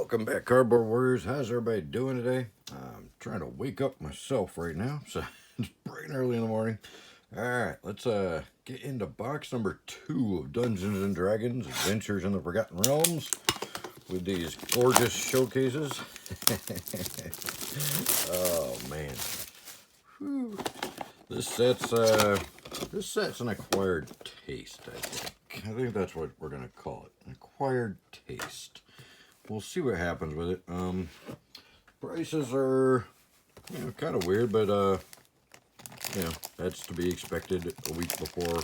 Welcome back, Cardboard Warriors. How's everybody doing today? I'm trying to wake up myself right now, so it's bright and early in the morning. Alright, let's get into box number 2 of Dungeons and Dragons Adventures in the Forgotten Realms with these gorgeous showcases. Oh man. Whew. This set's an acquired taste, I think. I think that's what we're gonna call it. An acquired taste. We'll see what happens with it. Prices are, kind of weird, but, that's to be expected a week before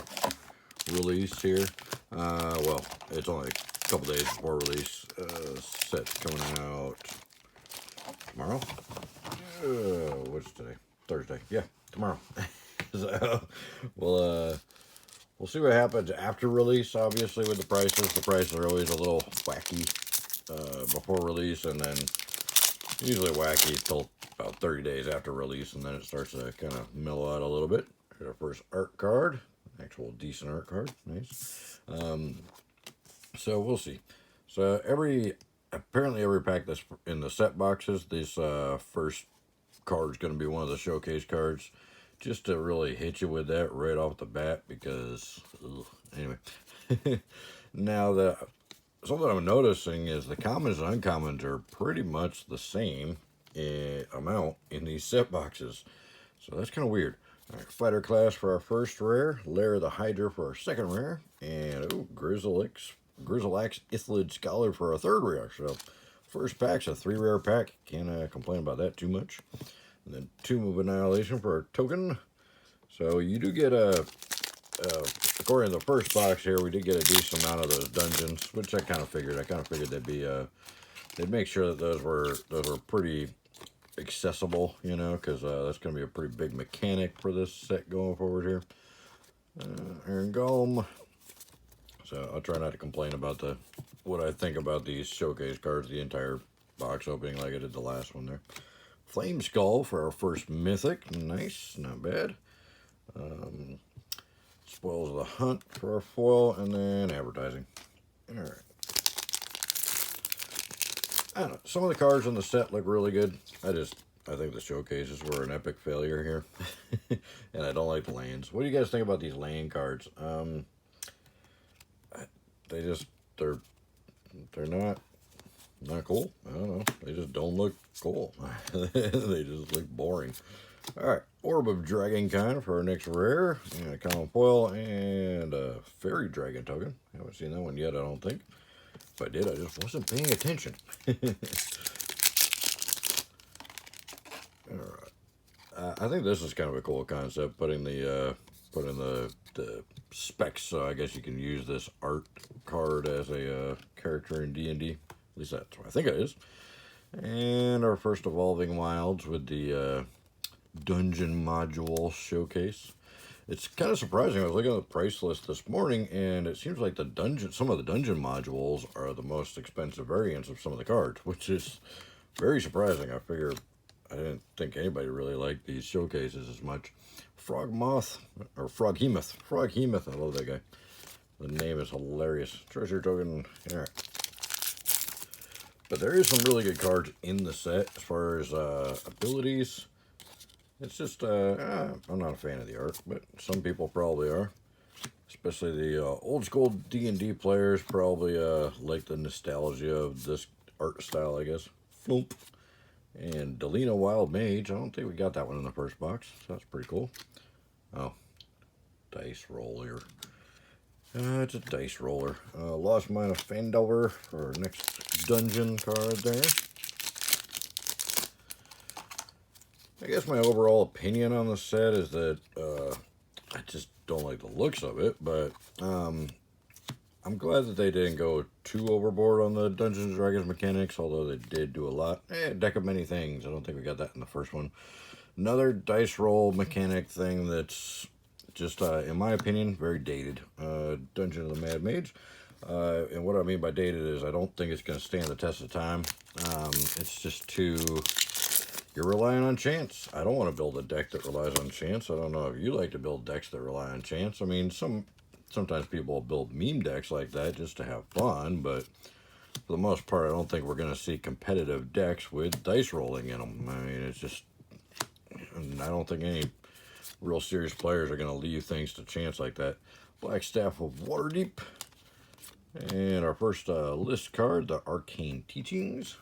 release here. Well, it's only a couple days before release. Set's coming out tomorrow. What's today? Thursday. Yeah, tomorrow. So, we'll see what happens after release, obviously, with the prices. The prices are always a little wacky before release, and then usually wacky till about 30 days after release, and then it starts to kind of mellow out a little bit. Here's our first art card. Actual decent art card. Nice. So we'll see. So apparently every pack that's in the set boxes, this first card is going to be one of the showcase cards, just to really hit you with that right off the bat, because anyway. Now something I'm noticing is the commons and uncommons are pretty much the same amount in these set boxes, so that's kind of weird. All right, fighter class for our first rare, Lair the Hydra for our second rare, and Grizzleaxe Ithlid Scholar for our third rare. So first pack's a 3 rare pack. Can't complain about that too much. And then Tomb of Annihilation for our token. So you do get according to the first box here, we did get a decent amount of those dungeons, which I kind of figured. I kind of figured they'd make sure that those were pretty accessible, because that's going to be a pretty big mechanic for this set going forward here. Iron Golem. So I'll try not to complain about what I think about these showcase cards, the entire box opening like I did the last one there. Flame Skull for our first mythic. Nice, not bad. Spoils of the Hunt for our foil, and then advertising. All right. I don't know. Some of the cards on the set look really good. I think the showcases were an epic failure here, and I don't like the lands. What do you guys think about these land cards? They're not cool. I don't know. They just don't look cool. They just look boring. Alright, Orb of Dragonkind for our next rare, and a common foil, and a Fairy Dragon token. Haven't seen that one yet, I don't think. If I did, I just wasn't paying attention. Alright. I think this is kind of a cool concept, putting the specs, so I guess you can use this art card as a character in D&D. At least that's what I think it is. And our first Evolving Wilds with the dungeon module showcase. It's kind of surprising. I was looking at the price list this morning, and it seems like some of the dungeon modules are the most expensive variants of some of the cards, which is very surprising. I didn't think anybody really liked these showcases as much. Froghemoth, I love that guy. The name is hilarious. Treasure token. All right. But there is some really good cards in the set as far as abilities. It's just, I'm not a fan of the art, but some people probably are. Especially the old school D&D players probably like the nostalgia of this art style, I guess. Floop. And Delina Wild Mage. I don't think we got that one in the first box, so that's pretty cool. Oh, dice roller. It's a dice roller. Lost Mine of Fandelver for our next dungeon card there. I guess my overall opinion on the set is that I just don't like the looks of it, but I'm glad that they didn't go too overboard on the Dungeons and Dragons mechanics, although they did do a lot. Deck of Many Things. I don't think we got that in the first one. Another dice roll mechanic thing that's just, in my opinion, very dated. Dungeon of the Mad Mage. And what I mean by dated is I don't think it's going to stand the test of time. It's just you're relying on chance. I don't want to build a deck that relies on chance. I don't know if you like to build decks that rely on chance. I mean, sometimes people build meme decks like that just to have fun, but for the most part, I don't think we're going to see competitive decks with dice rolling in them. I mean, it's just, I don't think any real serious players are going to leave things to chance like that. Black Staff of Waterdeep. And our first list card, the Arcane Teachings.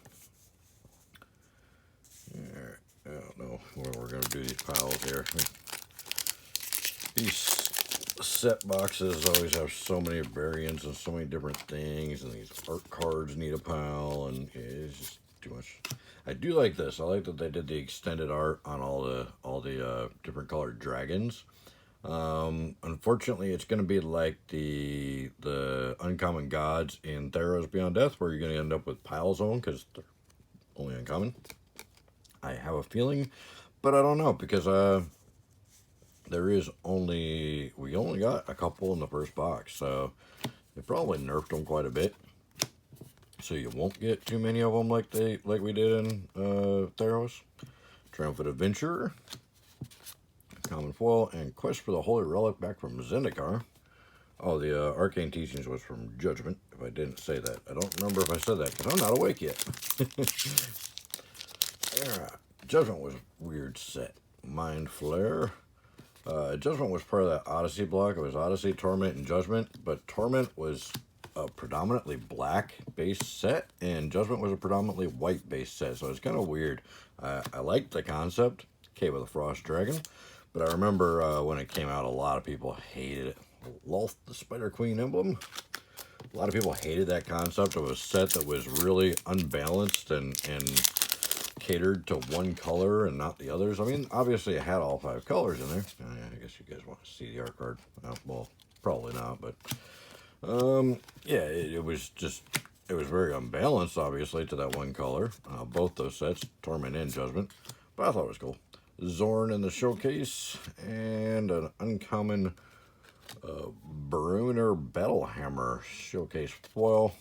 I don't know where we're going to do these piles here. These set boxes always have so many variants and so many different things, and these art cards need a pile, and it's just too much. I do like this. I like that they did the extended art on all the different colored dragons. Unfortunately, it's going to be like the uncommon gods in Theros Beyond Death, where you're going to end up with piles of them because they're only uncommon. I have a feeling, but I don't know, because we only got a couple in the first box, so they probably nerfed them quite a bit, so you won't get too many of them like we did in Theros. Triumphant Adventurer, common foil, and Quest for the Holy Relic back from Zendikar. Oh, the Arcane Teachings was from Judgment, if I didn't say that. I don't remember if I said that, because I'm not awake yet. Alright, Judgment was a weird set. Mind Flare. Judgment was part of that Odyssey block. It was Odyssey, Torment, and Judgment, but Torment was a predominantly black-based set, and Judgment was a predominantly white-based set, so it's kind of weird. I liked the concept, Cave of the Frost Dragon, but I remember when it came out, a lot of people hated it. Lolth, the Spider Queen emblem. A lot of people hated that concept of a set that was really unbalanced and catered to one color and not the others. I mean, obviously it had all 5 colors in there. I guess you guys want to see the art card. Well, probably not, but yeah, it was very unbalanced, obviously, to that one color. Both those sets, Torment and Judgment, but I thought it was cool. Zorn in the showcase, and an uncommon Bruner Battlehammer showcase foil,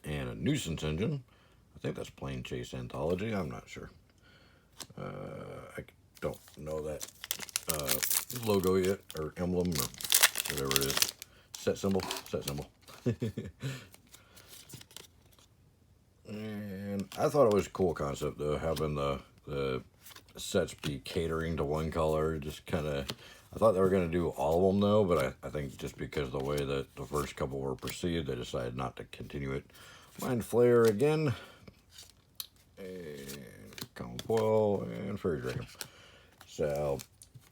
and a Nuisance Engine. I think that's Plane Chase Anthology. I'm not sure. I don't know that logo yet, or emblem, or whatever it is. Set symbol. And I thought it was a cool concept, though, having the sets be catering to one color. Just kind of, I thought they were going to do all of them, though, but I think just because of the way that the first couple were perceived, they decided not to continue it. Mind Flare again. And Common Foil, and Fairy Dragon. So,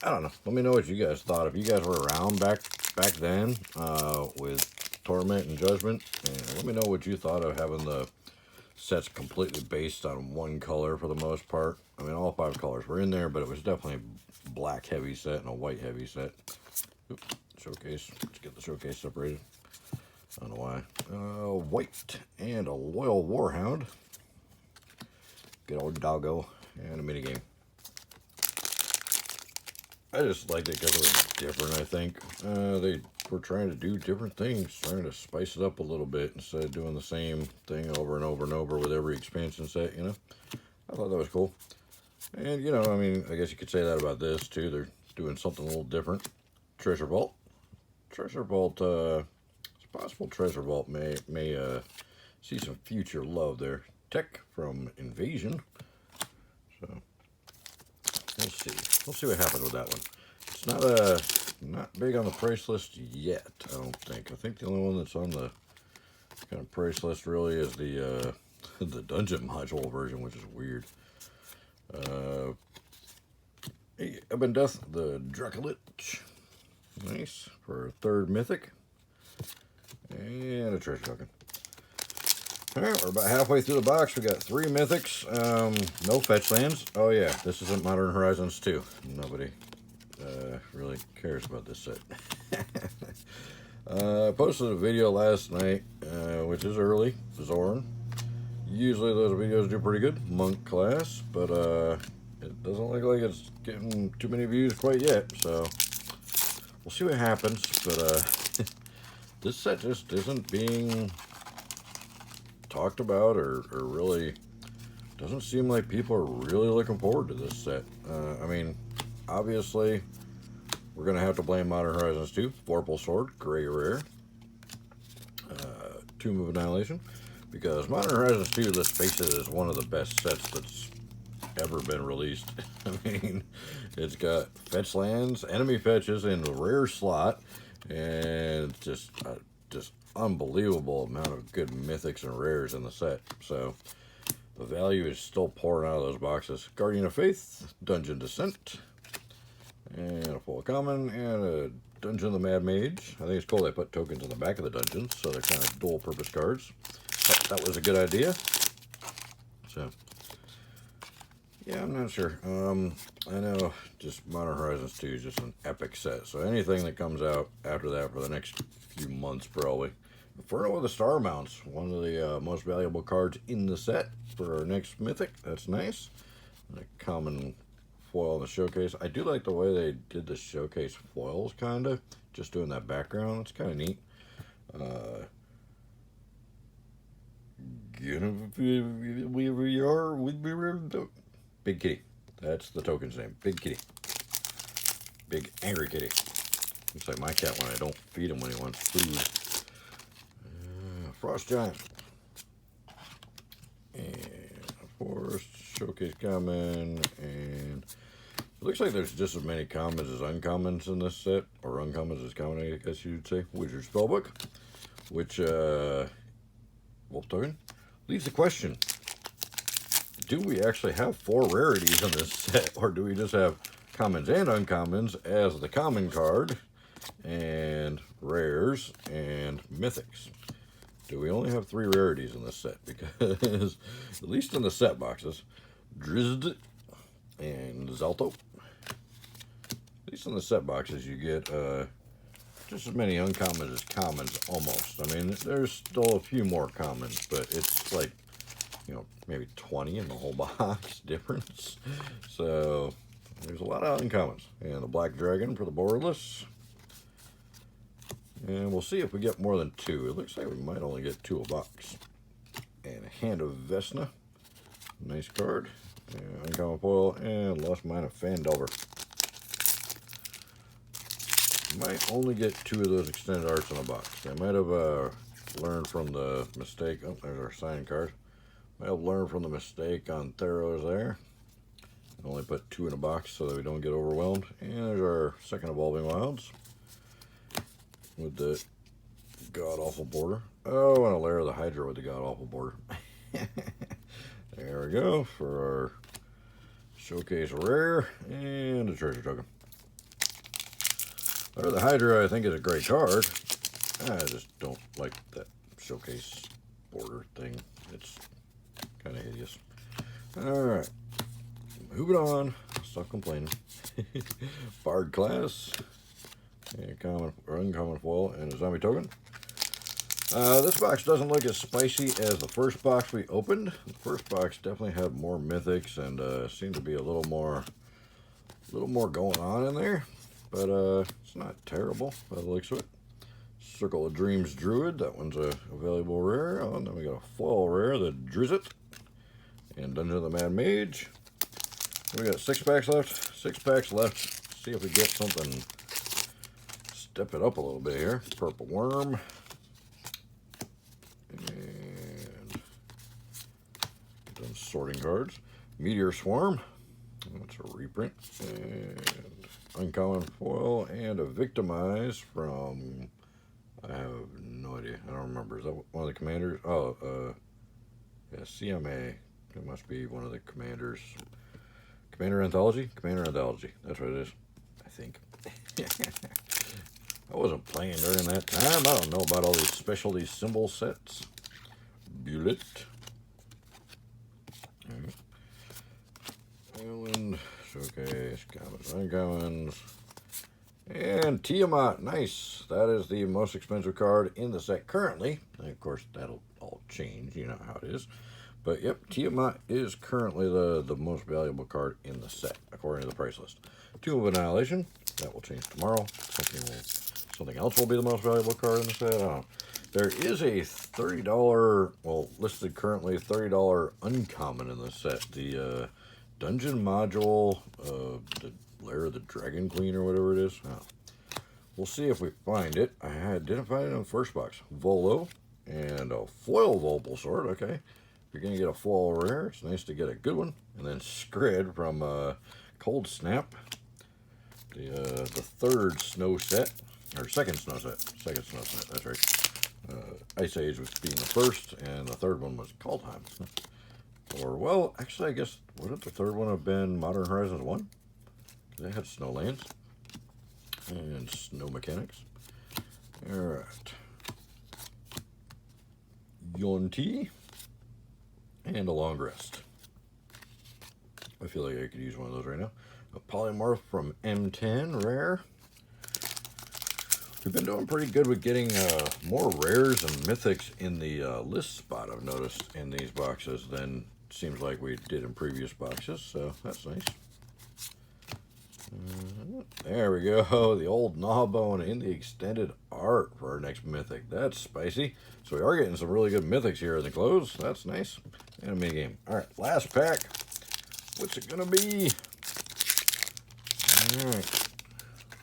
I don't know. Let me know what you guys thought. If you guys were around back then with Torment and Judgment, and let me know what you thought of having the sets completely based on one color for the most part. I mean, all 5 colors were in there, but it was definitely a black heavy set and a white heavy set. Oops, showcase. Let's get the showcase separated. I don't know why. White and a Loyal Warhound. Good old doggo, and a minigame. I just liked it because it was different, I think. They were trying to do different things, trying to spice it up a little bit instead of doing the same thing over and over and over with every expansion set, you know? I thought that was cool. And, you know, I mean, I guess you could say that about this, too. They're doing something a little different. Treasure Vault. Treasure Vault, it's possible Treasure Vault may see some future love there. Tech from Invasion. So we'll see. We'll see what happens with that one. It's not big on the price list yet, I don't think. I think the only one that's on the kind of price list really is the the dungeon module version, which is weird. Ebon Death, the Dracolich. Nice for a 3rd mythic. And a treasure token. Alright, we're about halfway through the box. We got 3 mythics, no fetch lands. Oh yeah, this isn't Modern Horizons 2. Nobody really cares about this set. I posted a video last night, which is early, Zorn. Usually those videos do pretty good, Monk class, but it doesn't look like it's getting too many views quite yet, so we'll see what happens, but this set just isn't being talked about or really doesn't seem like people are really looking forward to this set. I mean, obviously we're gonna have to blame Modern Horizons 2. Vorpal Sword, gray rare. Tomb of Annihilation. Because Modern Horizons 2, let's face it, is one of the best sets that's ever been released. I mean, it's got fetch lands, enemy fetches in the rare slot, and just unbelievable amount of good mythics and rares in the set. So the value is still pouring out of those boxes. Guardian of Faith, Dungeon Descent, and a full common, and a Dungeon of the Mad Mage. I think it's cool they put tokens in the back of the dungeons, so they're kind of dual purpose cards. That was a good idea. So yeah, I'm not sure. I know just Modern Horizons 2 is just an epic set. So anything that comes out after that for the next few months, probably. Inferno with the Star Mounts, one of the most valuable cards in the set for our next mythic. That's nice. And a common foil in the showcase. I do like the way they did the showcase foils, kind of. Just doing that background. It's kind of neat. Big Kitty. That's the token's name. Big Kitty. Big angry kitty. Looks like my cat when I don't feed him when he wants food. Frost Giant. And Forest Showcase Common. And it looks like there's just as many commons as uncommons in this set. Or uncommons as common, I guess you'd say. Wizard Spellbook. Which, Wolf Token. Leaves the question. Do we actually have 4 rarities in this set? Or do we just have commons and uncommons as the common card? And rares and mythics. Do we only have 3 rarities in this set? Because, at least in the set boxes, Drizzt and Zalto. At least in the set boxes, you get just as many uncommons as commons, almost. I mean, there's still a few more commons, but it's like, you know, maybe 20 in the whole box difference. So, there's a lot of uncommons. And the Black Dragon for the borderless. And we'll see if we get more than 2. It looks like we might only get 2 a box. And a Hand of Vesna. Nice card. And uncommon foil. And Lost Mine of Fandelver. Might only get 2 of those extended arts in a box. I might have learned from the mistake. Oh, there's our signing card. Might have learned from the mistake on Theros there. Only put 2 in a box so that we don't get overwhelmed. And there's our second Evolving Wilds. With the god-awful border. Oh, and a layer of the Hydra with the god-awful border. There we go for our showcase rare and a treasure token. Layer of the Hydra, I think, is a great card. I just don't like that showcase border thing. It's kind of hideous. Alright. Moving on. Stop complaining. Bard class. A common or uncommon foil and a zombie token. This box doesn't look as spicy as the first box we opened. The first box definitely had more mythics and seemed to be a little more going on in there. But it's not terrible by the looks of it. Circle of Dreams Druid. That one's a valuable rare. Oh, and then we got a foil rare, the Drizzt. And Dungeon of the Mad Mage. We got 6 packs left. 6 packs left. See if we get something. Step it up a little bit here. Purple Worm. And some sorting cards. Meteor Swarm. That's a reprint. And uncommon foil. And a Victimize from... I have no idea. I don't remember. Is that one of the commanders? Oh, yeah, CMA. It must be one of the commanders. Commander Anthology? Commander Anthology. That's what it is. I think. I wasn't playing during that time. I don't know about all these specialty symbol sets. Bullet. Island. Showcase. Commons. Uncommons. And Tiamat. Nice. That is the most expensive card in the set currently. And of course, that'll all change. You know how it is. But yep, Tiamat is currently the most valuable card in the set, according to the price list. Tomb of Annihilation. That will change tomorrow. Something else will be the most valuable card in the set. I don't know. There is a $30, well, listed currently $30 uncommon in the set. The Dungeon Module, the Lair of the Dragon Queen or whatever it is. We'll see if we find it. I didn't find it in the first box. Volo, and a foil Volpal, okay. If you're going to get a foil rare, it's nice to get a good one. And then Scred from Cold Snap, the third snow set, or second snow set, that's right. Ice Age was being the first, and the third one was Kaldheim. Or, well, actually, I guess, wouldn't the third one have been Modern Horizons 1? They had Snowlands and Snow Mechanics. Alright. Yonti and a Long Rest. I feel like I could use one of those right now. A Polymorph from M10, rare. We've been doing pretty good with getting more rares and mythics in the list spot, I've noticed, in these boxes than seems like we did in previous boxes, so that's nice. There we go, the old Gnawbone in the extended art for our next mythic. That's spicy. So we are getting some really good mythics here in the close. That's nice. And a mini game. Alright, last pack. What's it gonna be? Alright.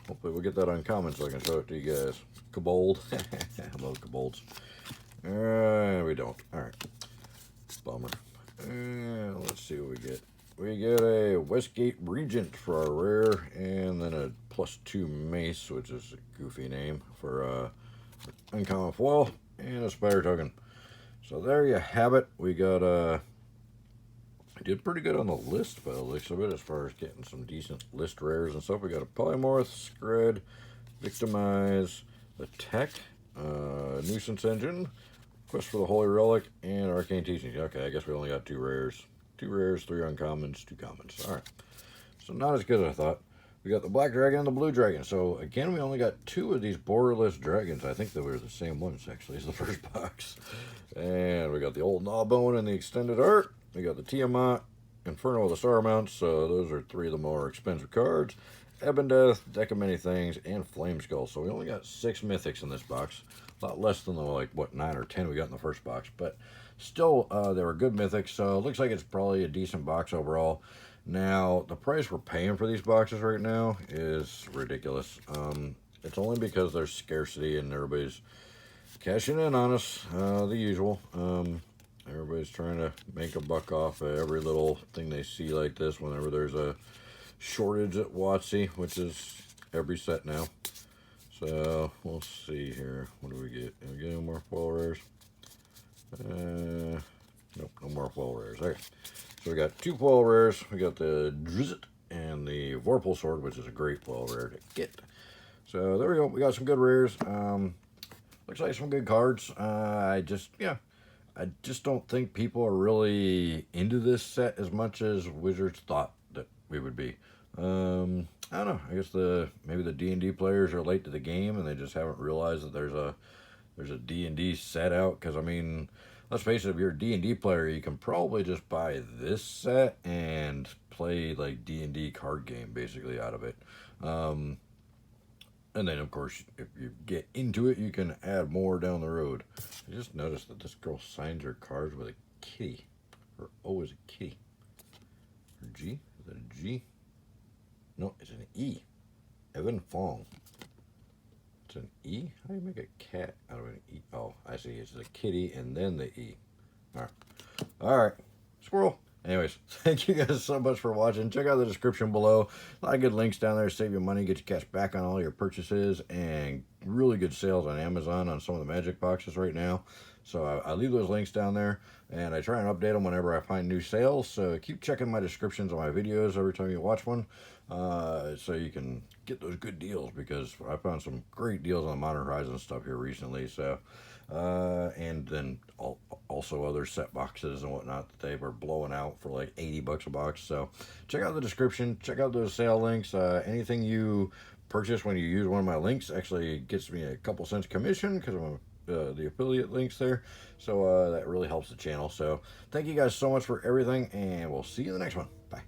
Hopefully we'll get that uncommon so I can show it to you guys. Kobold. I love kobolds. We don't. Alright. Bummer. Let's see what we get. We get a Westgate Regent for our rare, and then a +2 Mace, which is a goofy name for uncommon foil, and a Spider Token. So there you have it. We got I did pretty good on the list by the looks of it, as far as getting some decent list rares and stuff. We got a Polymorph, Scred, Victimize, the Tech, Nuisance Engine, Quest for the Holy Relic, and Arcane Teachings. Okay, I guess we only got 2 rares. 2 rares, 3 uncommons, 2 commons. Alright. So not as good as I thought. We got the Black Dragon and the Blue Dragon. So again, we only got 2 of these borderless dragons. I think they were the same ones, actually, as the first box. And we got the old Gnawbone in the extended art. We got the Tiamat, Inferno of the Star Mounts. So those are 3 of the more expensive cards. Ebon Death, Deck of Many Things, and Flame Skull. So we only got 6 mythics in this box. A lot less than the, like, what, 9 or 10 we got in the first box. But still, they were good mythics, so it looks like it's probably a decent box overall. Now, the price we're paying for these boxes right now is ridiculous. It's only because there's scarcity and everybody's cashing in on us, the usual. Everybody's trying to make a buck off of every little thing they see like this whenever there's a shortage at WotC, which is every set now. So, we'll see here. What do we get? Do we get any more foil rares? Nope, no more foil rares. Okay, so we got 2 foil rares. We got the Drizzt and the Vorpal Sword, which is a great foil rare to get. So there we go. We got some good rares. Looks like some good cards. I just don't think people are really into this set as much as Wizards thought that we would be. I don't know. I guess maybe the D&D players are late to the game and they just haven't realized that there's a D&D set out. Because I mean, let's face it, if you're a D&D player, you can probably just buy this set and play like D&D card game basically out of it. And then of course, if you get into it, you can add more down the road. I just noticed that this girl signs her cards with a kitty. Her O is a kitty. Her G? Is that a G? No, it's an E. Evan Fong. It's an E? How do you make a cat out of an E? Oh, I see. It's a kitty and then the E. Alright. Alright. Squirrel. Anyways, thank you guys so much for watching. Check out the description below. A lot of good links down there. Save you money, get you cash back on all your purchases, and really good sales on Amazon on some of the magic boxes right now. So I leave those links down there, and I try and update them whenever I find new sales. So keep checking my descriptions on my videos every time you watch one, so you can get those good deals, because I found some great deals on Modern Horizons stuff here recently. So, and then also other set boxes and whatnot that they were blowing out for like 80 bucks a box. So check out the description, check out those sale links. Anything you purchase when you use one of my links actually gets me a couple cents commission, because I'm the affiliate links there. So that really helps the channel. So thank you guys so much for everything, and we'll see you in the next one. Bye.